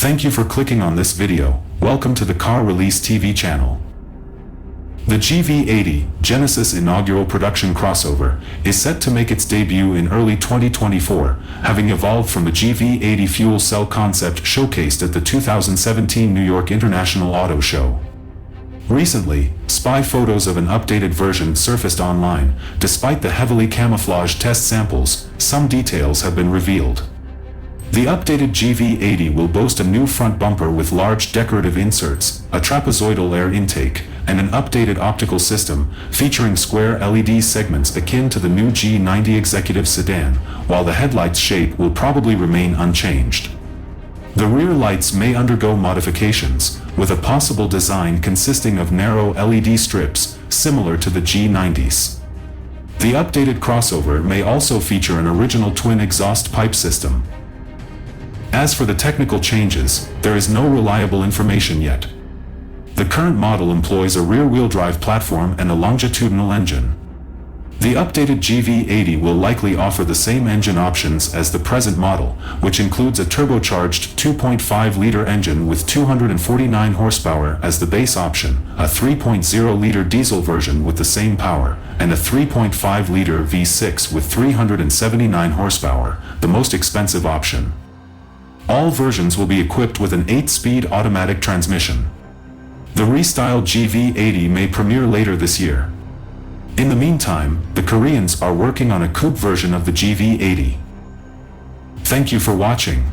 Thank you for clicking on this video. Welcome to the Car Release TV channel. The GV80, Genesis inaugural production crossover, is set to make its debut in early 2024, having evolved from the GV80 Fuel Cell concept showcased at the 2017 New York International Auto Show. Recently, spy photos of an updated version surfaced online. Despite the heavily camouflaged test samples, some details have been revealed. The updated GV80 will boast a new front bumper with large decorative inserts, a trapezoidal air intake, and an updated optical system, featuring square LED segments akin to the new G90 executive sedan, while the headlight's shape will probably remain unchanged. The rear lights may undergo modifications, with a possible design consisting of narrow LED strips, similar to the G90's. The updated crossover may also feature an original twin exhaust pipe system. As for the technical changes, there is no reliable information yet. The current model employs a rear-wheel drive platform and a longitudinal engine. The updated GV80 will likely offer the same engine options as the present model, which includes a turbocharged 2.5-liter engine with 249 horsepower as the base option, a 3.0-liter diesel version with the same power, and a 3.5-liter V6 with 379 horsepower, the most expensive option. All versions will be equipped with an 8-speed automatic transmission. The restyled GV80 may premiere later this year. In the meantime, the Koreans are working on a coupe version of the GV80. Thank you for watching.